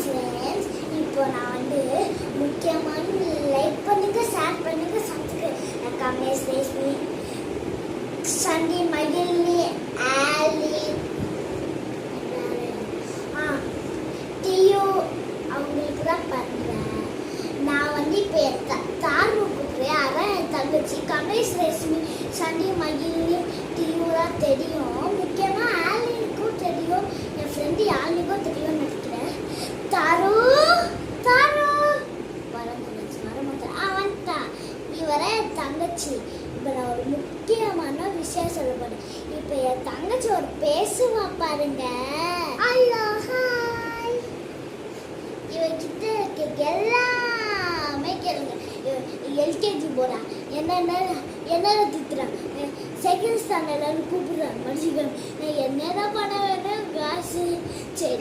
Friends, இப்போ நான் வந்து முக்கியமான லைக் பண்ணுங்க, ஷேர் பண்ணுங்க, சப்ஸ்கிரைப் கமெண்ட்ஸ் ரேஷ்மி, சண்டி, மகிழினி, ஆலி, டியோ அவங்களுக்கு தான் பண்ணுறேன். நான் வந்து இப்போ தார்வு கொடுக்குறேன். அதான் என் தங்கச்சி கமேஷ், ரேஷ்மி, சண்டி, மகிழினி, டியோ தான் தெரியும். முக்கியமாக ஆலினுக்கும் தெரியும், என் ஃப்ரெண்டு ஆலினுக்கும் தெரியும்னு நினைக்கிறேன். தாரு தாரு வந்துட்டான். இவரை என் தங்கச்சி. இப்போ நான் ஒரு முக்கியமான விஷயம் சொல்லப்படுறேன். இப்போ என் தங்கச்சி ஒரு பேசுவா பாருங்க. Hello, hi. இவகிட்ட இருக்க எல்லாமே கேளுங்க. எல்கேஜி போறா, என்ன திட்டுறான், செகண்ட் ஸ்டாண்டர்ட்ல கூப்பிடுறான். மனுஷன் என்னதான் பண்ண வேணும் காசு. சரி.